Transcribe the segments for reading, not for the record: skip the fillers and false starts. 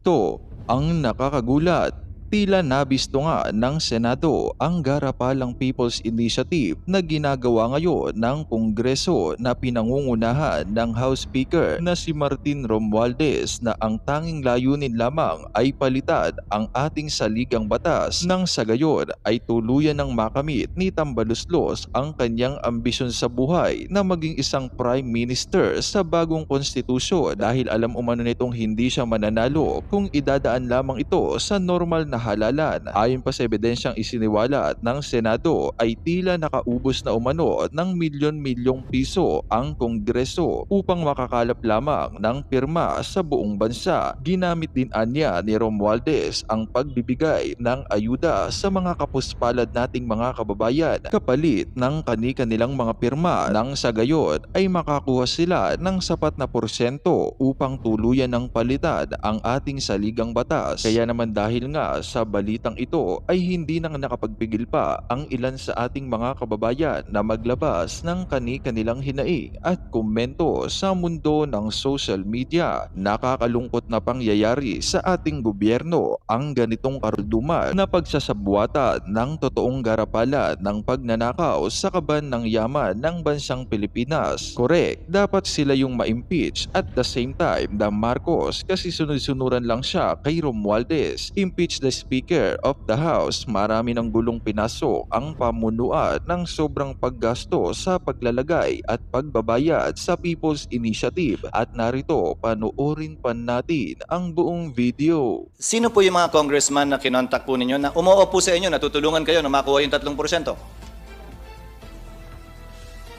Ito ang nakakagulat. Tila nabisto nga ng Senado ang garapalang People's Initiative na ginagawa ngayon ng Kongreso na pinangungunahan ng House Speaker na si Martin Romualdez na ang tanging layunin lamang ay palitan ang ating saligang batas nang sa gayon ay tuluyan ng makamit ni Tambaluslos ang kanyang ambisyon sa buhay na maging isang Prime Minister sa bagong konstitusyon dahil alam umano nitong hindi siya mananalo kung idadaan lamang ito sa normal na halalan. Ayon pa sa ebidensyang isiniwalat ng Senado ay tila nakaubos na umano ng milyon-milyong piso ang Kongreso upang makakalap lamang ng pirma sa buong bansa. Ginamit din anya ni Romualdez ang pagbibigay ng ayuda sa mga kapuspalad nating mga kababayan kapalit ng kani-kanilang mga pirma nang sa gayon ay makakuha sila ng sapat na porsyento upang tuluyan ng palitan ang ating saligang batas. Kaya naman dahil nga sa balitang ito ay hindi na nakapagpigil pa ang ilan sa ating mga kababayan na maglabas ng kani-kanilang hinaing at komento sa mundo ng social media. Nakakalungkot na pangyayari sa ating gobyerno ang ganitong karuduman na pagsasabuatan ng totoong garapalan ng pagnanakaw sa kaban ng yaman ng bansang Pilipinas. Correct, dapat sila yung ma-impeach at the same time the Marcos kasi sunod-sunuran lang siya kay Romualdez. Impeach the Speaker of the House. Marami ng gulong pinasok ang pamunuan ng sobrang paggasto sa paglalagay at pagbabayad sa People's Initiative. At narito, panoorin pa natin ang buong video. Sino po yung mga congressman na kinontak po ninyo na umuo po sa inyo, natutulungan kayo na makuha yung 3%?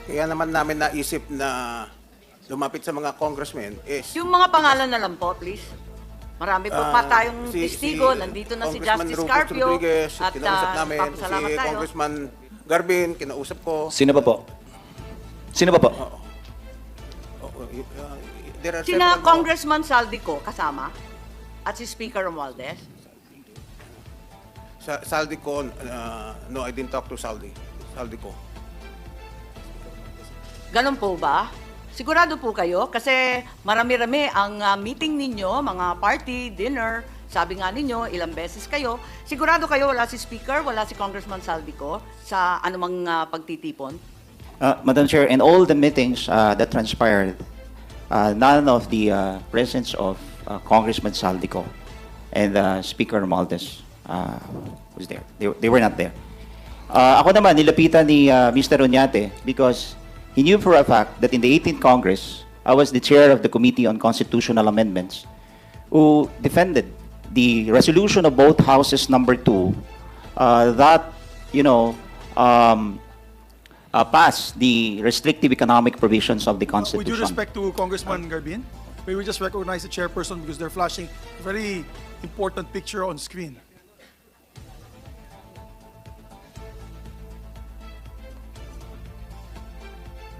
Kaya naman namin naisip na lumapit sa mga congressmen is... Yung mga pangalan na lang po, please. Marami po pa tayong testigo. Nandito na si Congressman Justice Rufus Carpio. Rodriguez, At kinausap namin. papasalamat Si tayo. Congressman Garbin, kinausap ko. Sino pa po? Sino pa po? There are Sina several- Congressman Saldico kasama? At si Speaker Romualdez? Saldi ko, no, I didn't talk to Saldi. Saldi ko. Ganun po ba? Sigurado po kayo? Kasi marami-rami ang meeting ninyo, mga party, dinner. Sabi nga ninyo, ilang beses kayo. Sigurado kayo wala si Speaker, wala si Congressman Saldico sa anumang pagtitipon? Madam Chair, in all the meetings that transpired, none of the presence of Congressman Saldico and Speaker Romualdez was there. They were not there. Ako naman, nilapitan ni Mr. Oñate because he knew for a fact that in the 18th Congress, I was the chair of the Committee on Constitutional Amendments who defended the resolution of both houses number 2 that, pass the restrictive economic provisions of the Constitution. With due respect to Congressman Garbin, may we just recognize the chairperson because they're flashing a very important picture on screen.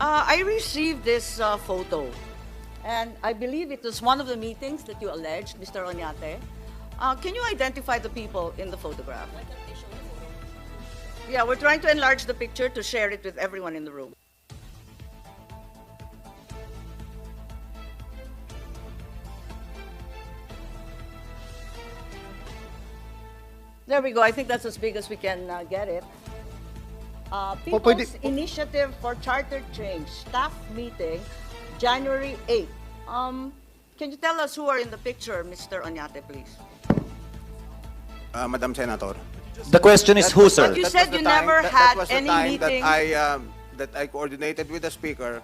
I received this photo, and I believe it was one of the meetings that you alleged, Mr. Oñate. Can you identify the people in the photograph? Yeah, we're trying to enlarge the picture to share it with everyone in the room. There we go. I think that's as big as we can get it. People's Initiative for Charter Change staff meeting, January 8. Can you tell us who are in the picture, Mr. Oñate, please? Madam Senator. The question is who, sir? But you That said was the you time- never that had was the any time meeting. that I coordinated with the Speaker.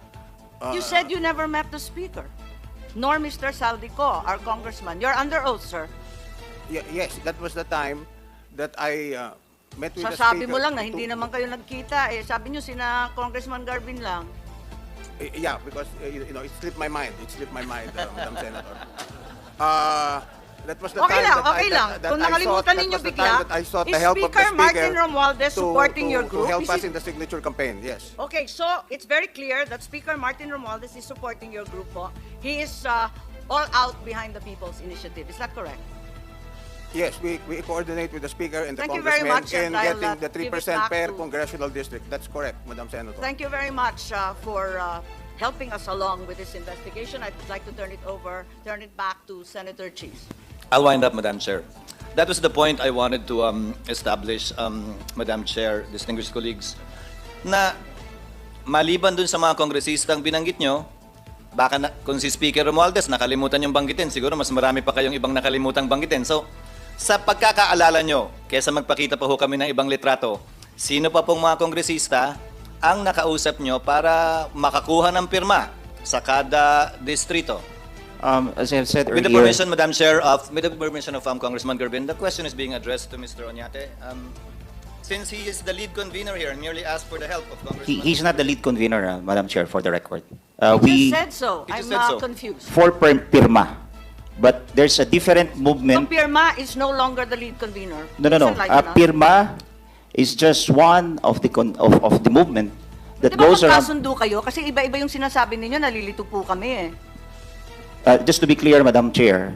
You said you never met the Speaker, nor Mr. Saldico, our congressman. You're under oath, sir. Yes, that was the time that I met with the Speaker. Sasabi mo lang na hindi to- naman kayo nagkita. Sabi nyo sina Congressman Garbin lang. Yeah, because it slipped my mind. It slipped my mind, Madam Senator. That was the Okay time lang, that okay lang. Kung nakalimutan ninyo bigla, I sought is the help of the Speaker Speaker Martin Romualdez supporting your group? to help Is us it- in the signature campaign. Yes. Okay, so it's very clear that Speaker Martin Romualdez is supporting your group po. He is all out behind the People's Initiative. Is that correct? Yes, we coordinate with the Speaker and the Thank you very Congressmen much, and in I'll, getting the give it 3% back per to- congressional district. That's correct, Madam Senator. Thank you very much for helping us along with this investigation. I'd like to turn it back to Senator Cheese. I'll wind up, Madam Chair. That was the point I wanted to establish, Madam Chair, distinguished colleagues, na maliban dun sa mga kongresistang binanggit nyo, baka kung si Speaker Romualdez nakalimutan yung banggitin, siguro mas marami pa kayong ibang nakalimutang banggitin. So, sa pagkakaalala nyo, kesa magpakita pa ho kami ng ibang litrato, sino pa pong mga kongresista ang nakausap nyo para makakuha ng pirma sa kada distrito? As I have said With the earlier, permission, Madam Chair, with the permission of Congressman Garbin, the question is being addressed to Mr. Oñate. Since he is the lead convener here and merely asked for the help of Congressman... he's not the lead convener, Madam Chair, for the record. You just said so. You I'm just said so. confused. For PIRMA, but there's a different So movement. Pirma is no longer the lead convener. No. Isn't like that? PIRMA is just one of the of the movement that Di ba goes around. magkasundo kayo? Kasi iba-iba yung sinasabi ninyo, nalilito po kami eh. Just to be clear, Madam Chair,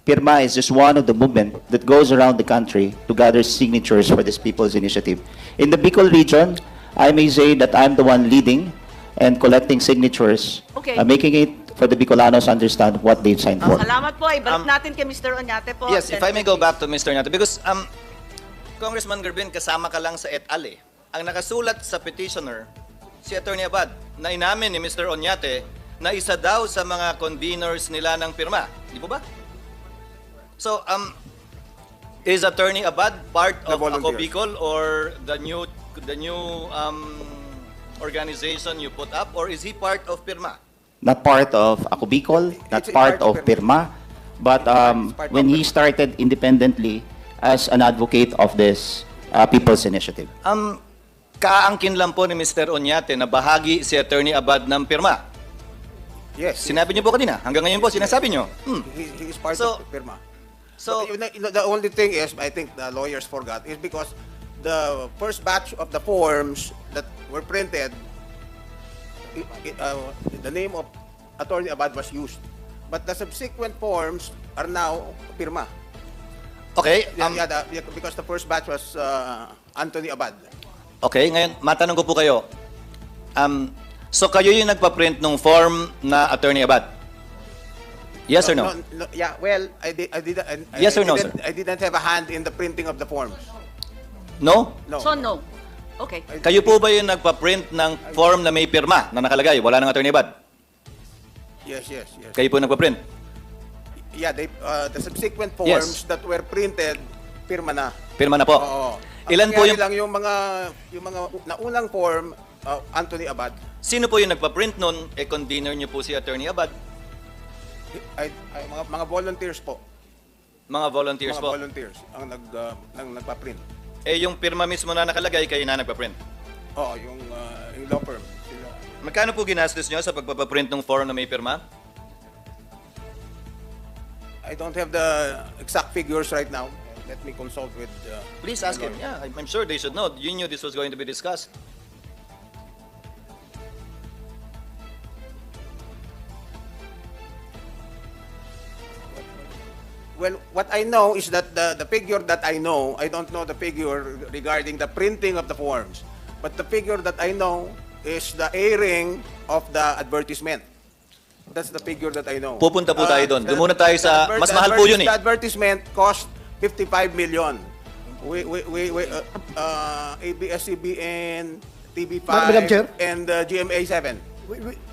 PIRMA is just one of the movement that goes around the country to gather signatures for this people's initiative. In the Bicol region, I may say that I'm the one leading and collecting signatures, Okay. making it for the Bicolanos understand what they've signed for. Salamat po. Ibalik natin kay Mr. Oñate po. Yes, if I may go back to Mr. Oñate, because Congressman Garbin, kasama ka lang sa et al. Ang nakasulat sa petitioner, si Attorney Abad, na inamin ni Mr. Oñate na isa daw sa mga conveners nila ng pirma. Di po ba? So, is Attorney Abad part The of Ako volunteers. Bicol or the new organization you put up, or is he part of pirma? Not part of Ako Bicol, not It's part part of of PIRMA, but part when of he started independently as an advocate of this people's initiative. Kaangkin lang po ni Mr. Oñate na bahagi si Attorney Abad ng pirma. Yes. Sinabi niyo po kanina. Hanggang ngayon po, sinasabi niyo. He is part So- of PIRMA. So, But, the only thing is, I think the lawyers forgot, is because the first batch of the forms that were printed, the name of Attorney Abad was used. But the subsequent forms are now PIRMA. okay. Because the first batch was Anthony Abad. Okay, ngayon, matanong ko po kayo. So kayo yung nagpa-print ng form na Attorney Abad? Yes or no? Yeah, well, Yes or no, sir? I didn't have a hand in the printing of the forms. No? No. So no. Okay. Kayo po ba yung nagpa-print ng form na may pirma na nakalagay? Wala nang Attorney Abad? Yes. Kayo po nagpa-print? Yeah, the subsequent Yes. forms that were printed, pirma na. Pirma na po? Oo. Ilan Ang po nangyari yung... lang yung mga naunang form, Anthony Abad, Sino po yung nagpa-print nun? Convener niyo po si Attorney Abad? ay mga volunteers po. Mga volunteers Mga po? volunteers ang nagpa-print. Yung pirma mismo na nakalagay, kayo na nagpa-print? Oo, yung law firm. Sila. Magkano po ginastos nyo sa pagpapaprint ng form na may pirma? I don't have the exact figures right now. Let me consult with Please ask him. Yeah, I'm sure they should know. You knew this was going to be discussed. Well, what I know is that the figure that I know, I don't know the figure regarding the printing of the forms. But the figure that I know is the airing of the advertisement. That's the figure that I know. Pupunta po tayo doon. Doon muna tayo sa... the Mas mahal po yun eh. The advertisement cost 55 million. ABS-CBN, TV5, Madam Chair? and GMA 7.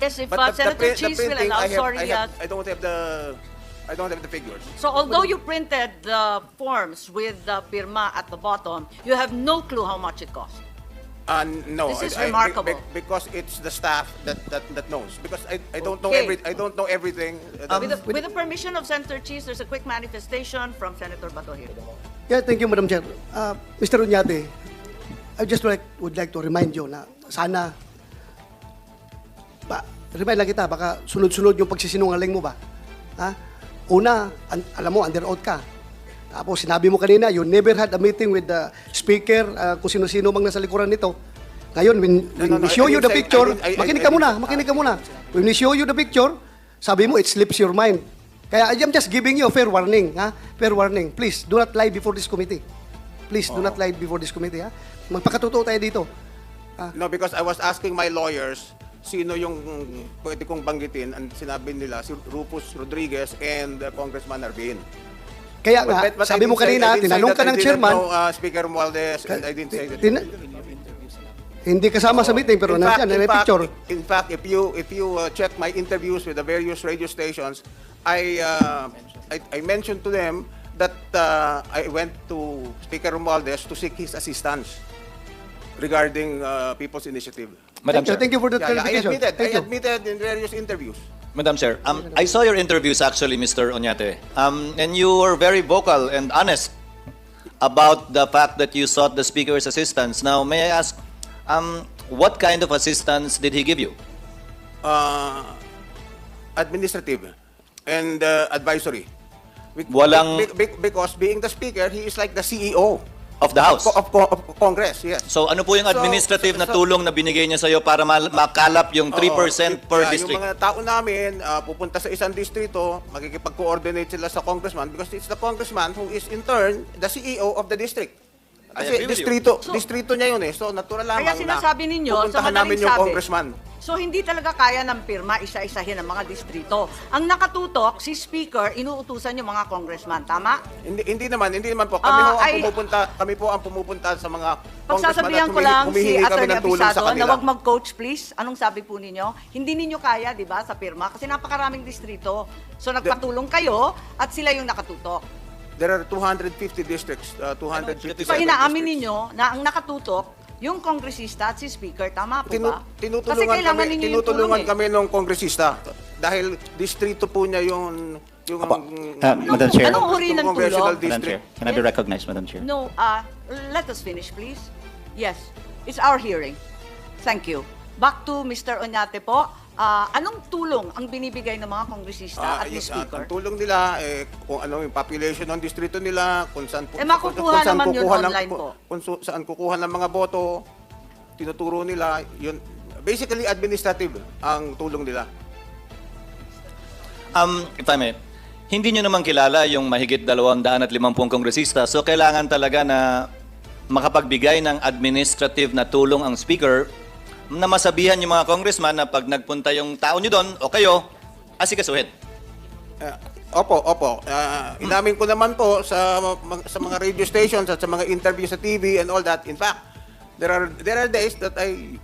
Yes, if But Senator Cheese will printing, allow, sorry. I don't have the figures. So although you printed the forms with the pirma at the bottom, you have no clue how much it cost. No, This is remarkable. Because it's the staff that knows. Because I don't know Okay. I don't know everything. With the permission of Senator Cheese, there's a quick manifestation from Senator Bato here. Yeah, thank you, Madam Chair. Mr. Oñate, I just would like to remind you na sana, remind lang kita, baka sunod-sunod yung pagsisinungaling mo ba? Ha? Una, alam mo, under oath ka. Tapos sinabi mo kanina, you never had a meeting with the speaker, kung sino-sino mang nasa likuran nito. Ngayon, when we show you the picture, makinig ka muna. When we show you the picture, sabi mo, it slips your mind. Kaya I'm just giving you a fair warning, ha? Fair warning. Please, do not lie before this committee. Please, do not lie before this committee, ha? Magpakatotoo tayo dito. No, because I was asking my lawyers sino yung pwede kong banggitin, and sinabi nila si Rufus Rodriguez and Congressman Arvin. Kaya nga, sabi mo kanina, tinanong ka ng chairman, Speaker Romualdez, and I didn't say that. hindi kasama sa meeting, pero nandiyan, may picture. In fact, if you check my interviews with the various radio stations, I mentioned to them that I went to Speaker Romualdez to seek his assistance regarding People's Initiative. Madam Chair. Thank you for the Yeah, clarification. I admitted in various interviews. Madam Chair, I saw your interviews actually, Mr. Oñate, and you were very vocal and honest about the fact that you sought the Speaker's assistance. Now, may I ask, what kind of assistance did he give you? Administrative and advisory. Walang- Because being the Speaker, he is like the CEO Of the House? of Congress, yes. So ano po yung administrative na tulong na binigay niya sa'yo para makalap yung 3% per Yung district? mga tao namin, pupunta sa isang distrito, makikipag-coordinate sila sa congressman because it's the congressman who is in turn the CEO of the district. I Kasi agree with you. distrito niya yun eh. So natural lamang Kaya sinasabi ninyo, sa pupuntahan namin madaling yung sabi, congressman. so hindi talaga kaya ng pirma isa-isahin ang mga distrito. Ang nakatutok, si Speaker, inuutusan yung mga congressman. Tama? Hindi naman po. Kami po ang pumupunta sa mga Pagsasabihan ko at lang si humihingi kami Atty. ng tulong sa Abisado na kanila. wag mag-coach please. Anong sabi po ninyo? Hindi ninyo kaya, di ba, sa pirma? Kasi napakaraming distrito. So nagpatulong kayo at sila yung nakatutok. There are 250 districts, 257 So inaamin districts. ninyo na ang nakatutok, yung kongresista at si Speaker. Tama po ba? Kasi Tinutulungan kailangan kami, ninyo yung tulong tinutulungan eh. kami ng kongresista dahil distrito po niya yung Madam Chair. Anong uri ng congressional tulong? Madam Chair, district. can I be recognized, Madam Chair? No, let us finish, please. Yes, it's our hearing. Thank you. Back to Mr. Oñate po. Anong tulong ang binibigay ng mga kongresista at ni Speaker? Ang tulong nila, kung ano yung population ng distrito nila, kung saan makukuha naman yun online po. Kung saan kukuha ng mga boto, tinuturo nila, yun. Basically, administrative ang tulong nila. If I may, hindi nyo naman kilala yung mahigit 250 kongresista, so kailangan talaga na makapagbigay ng administrative na tulong ang Speaker na masabihan yung mga congressman na pag nagpunta yung tao nyo doon o kayo, asikasuhin. Opo. Inamin ko naman po sa mga radio stations at sa mga interview sa TV and all that. In fact, there are days that I'm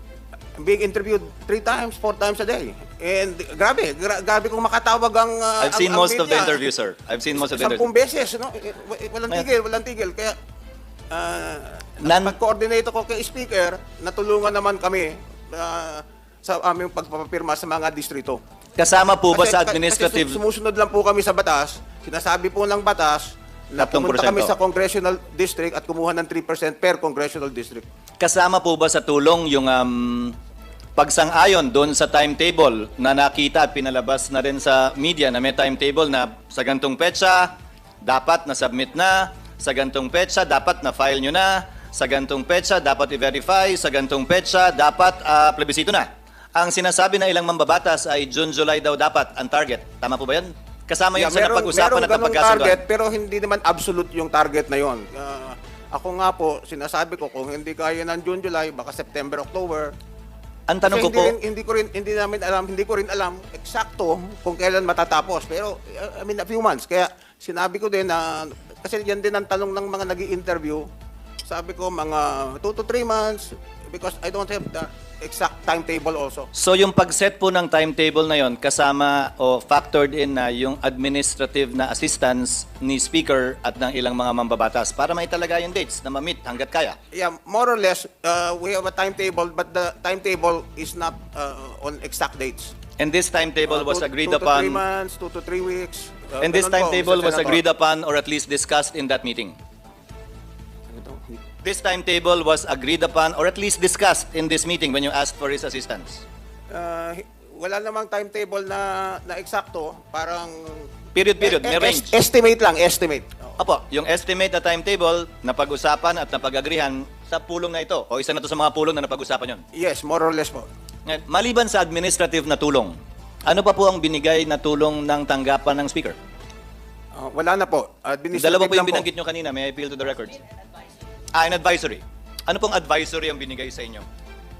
being interviewed 3 times, 4 times a day. And grabe kung makatawag ang I've seen ang most of the media. interviews, sir. I've seen most of the 10 interviews. beses, no? Walang tigil. Kaya pag-coordinate ko kay Speaker, natulungan naman kami sa aming pagpapapirma sa mga distrito. Kasama po ba sa Kasi administrative? sumusunod lang po kami sa batas. Sinasabi po ng batas na 3%. pumunta kami sa congressional district at kumuha ng 3% per congressional district. Kasama po ba sa tulong yung pagsang-ayon doon sa timetable na nakita at pinalabas na rin sa media na may timetable na sa gantong petsa, dapat na-submit na, sa gantong petsa, dapat na-file nyo na, sa gantong petsa, dapat i-verify, sa gantong petsa, dapat plebisito na. Ang sinasabi na ilang mambabatas ay June, July daw dapat ang target. Tama po ba yan? Kasama yun sa napag-usapan at ganong target, napagkasunduan. pero hindi naman absolute yung target na yon. Ako nga po, sinasabi ko, kung hindi kaya ng June, July, baka September, October. Ang tanong ko po, Hindi ko rin alam eksakto kung kailan matatapos. Pero, I mean, a few months. Kaya sinabi ko din na, kasi yan din ang tanong ng mga nag-i-interview. Sabi ko, mga 2 to 3 months, because I don't have the exact timetable also. so yung pag-set po ng timetable na yon kasama o factored in na yung administrative na assistance ni Speaker at ng ilang mga mambabatas para maitalaga yung dates na ma-meet hanggat kaya. Yeah, more or less, we have a timetable, but the timetable is not on exact dates. And this timetable was agreed 2 to 3 upon. months, 2 to 3 weeks. And this Ganun po, timetable Mr. was Senator. agreed upon or at least discussed in that meeting. This timetable was agreed upon or at least discussed in this meeting when you asked for his assistance. Wala namang timetable na eksakto, parang Period, may range. Estimate lang, estimate. Opo, yung estimate na timetable na pag-usapan at napag-agrihan sa pulong na ito o isa na to sa mga pulong na napag-usapan yon. Yes, more or less po. Ngayon, maliban sa administrative na tulong, ano pa po ang binigay na tulong ng tanggapan ng Speaker? Wala na po. Administrative Dalawa po yung lang binanggit nyo kanina. May I appeal to the records? An advisory. Ano pong advisory ang binigay sa inyo?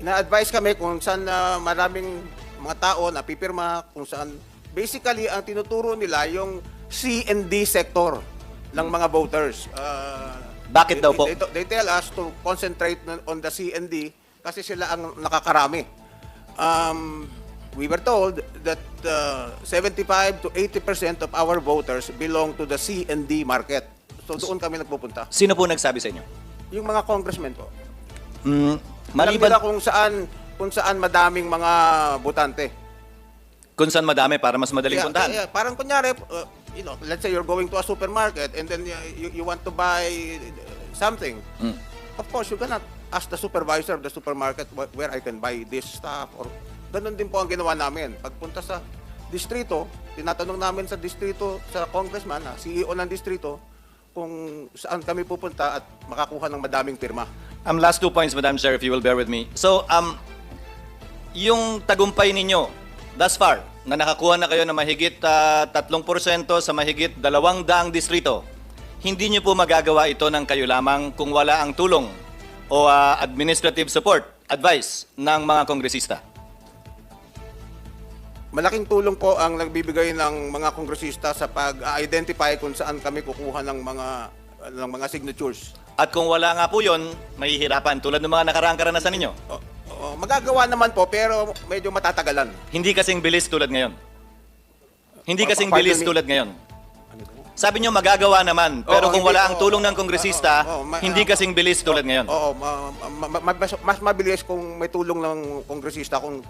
Ina-advise kami kung saan maraming mga tao na pipirma, kung saan basically ang tinuturo nila yung C and D sector ng mga voters. Bakit daw po? They tell us to concentrate on the C&D kasi sila ang nakakarami. We were told that 75 to 80% of our voters belong to the C&D market. So doon kami nagpupunta. Sino po nagsabi sa inyo? Yung mga congressmen po. Mm, Alam nila maliban kung saan madaming mga botante. kung saan madami para mas madaling puntahan. Parang kunyari, let's say you're going to a supermarket and then you want to buy something. Of course, you cannot ask the supervisor of the supermarket where I can buy this stuff. Or ganun din po ang ginawa namin. Pagpunta sa distrito, tinatanong namin sa distrito, sa congressman, CEO ng distrito, kung saan kami pupunta at makakuha ng madaming pirma. Last 2 points, Madam Chair, if you will bear with me. So, yung tagumpay ninyo, thus far, na nakakuha na kayo na mahigit 3% sa mahigit 200 distrito, hindi nyo po magagawa ito ng kayo lamang kung wala ang tulong o administrative support, advice ng mga kongresista. Malaking tulong po ang nagbibigay ng mga kongresista sa pag-identify kung saan kami kukuha ng mga signatures. At kung wala nga po yun, mahihirapan tulad ng mga nakaraang karanasan ninyo. Magagawa naman po pero medyo matatagalan. Hindi kasing bilis tulad ngayon. Hindi kasing Pardon bilis me. tulad ngayon. Sabi nyo magagawa naman, pero kung wala ang tulong ng kongresista, hindi kasing bilis tulad ngayon. Oo, mas mabilis kung may tulong ng kongresista kung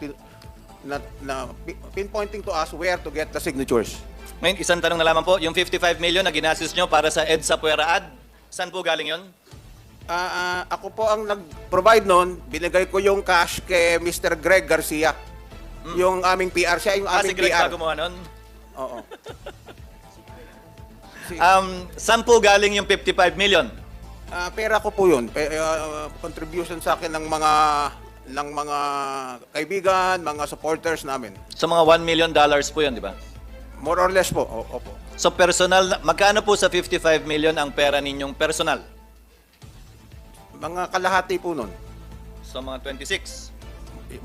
na pinpointing to us where to get the signatures. Ngayon, isang tanong na lamang po, yung 55 million na ginastos nyo para sa EDSA PORAC, saan po galing yon? Ako po ang nag-provide noon, binigay ko yung cash kay Mr. Greg Garcia. Yung aming PR, siya yung Si aming Greg PR. pa gumawa nun? Oo. Saan po galing yung 55 million? Pera ko po yun. Contribution sa akin ng mga kaibigan, mga supporters namin. So mga $1 million po yun, di ba? More or less po. Opo. So personal, magkano po sa 55 million ang pera ninyong personal? Mga kalahati po nun. So mga 26.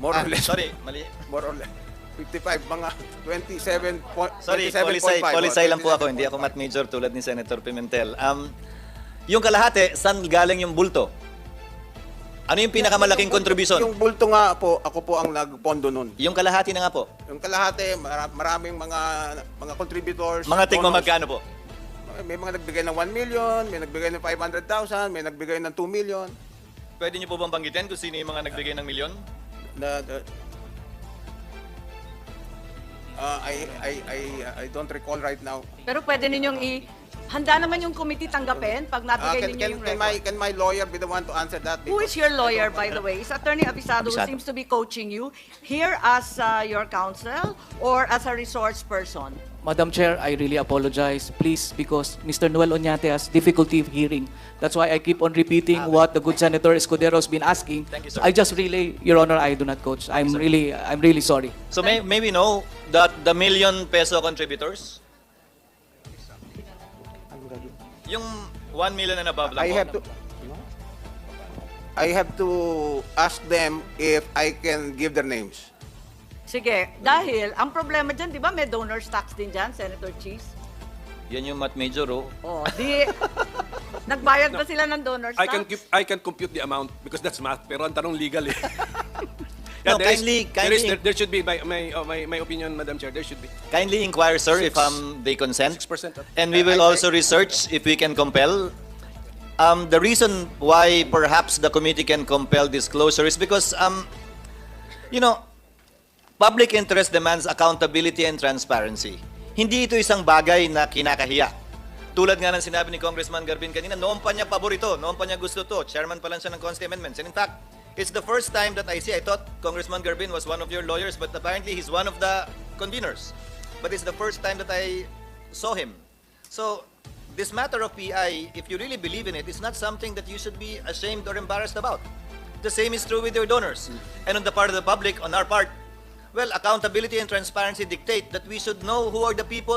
More or less. Sorry, mali. More or less. 55, mga 27 Sorry, 27.5. polisay lang po ako, hindi ako math major tulad ni Senator Pimentel. Yung kalahati, saan galing yung bulto? Ano yung pinakamalaking contribution? Yung bulto nga po, ako po ang nagpondo nun. Yung kalahati na nga po. Yung kalahati, maraming mga contributors. Mga tigma bonus. magkano po? May mga nagbigay ng 1 million, may nagbigay ng 500,000, may nagbigay ng 2 million. Pwede niyo po bang banggitin kung sino yung mga nagbigay ng milyon? I don't recall right now. Pero pwede ninyong handa naman yung committee tanggapin pag nabigay ninyo yung record. Can my lawyer be the one to answer that? Who is your lawyer, by the way? Is Attorney Abisado who seems to be coaching you here as your counsel or as a resource person? Madam Chair, I really apologize. Please, because Mr. Noel Oñate has difficulty hearing. That's why I keep on repeating what the good Senator Escudero has been asking. Thank you, sir. I just relay, Your Honor, I do not coach. I'm really sorry. So may we know that the million peso contributors? Yung 1 million and above lang po. I have to ask them if I can give their names. Sige, dahil ang problema dyan, di ba may donors tax din dyan, Senator Cheese? Yan yung math major, oh. Oh, di, nagbayad ba sila ng donors tax? I can compute the amount because that's math. Pero ang tanong legal eh. No, there should be my opinion, Madam Chair. There should be Kindly inquire, sir, if they consent. 6%. And we will also research if we can compel. The reason why perhaps the committee can compel disclosure is because, public interest demands accountability and transparency. Hindi ito isang bagay na kinakahiya. Tulad nga ng sinabi ni Congressman Garbin kanina, noon pa niya paborito, noon pa niya gusto to. Chairman pa lang siya ng Constitutional Amendments. And in fact, it's the first time that I thought Congressman Garbin was one of your lawyers, but apparently he's one of the conveners. But it's the first time that I saw him. So, this matter of PI, if you really believe in it, it's not something that you should be ashamed or embarrassed about. The same is true with your donors. And on the part of the public, on our part, well, accountability and transparency dictate that we should know who are the people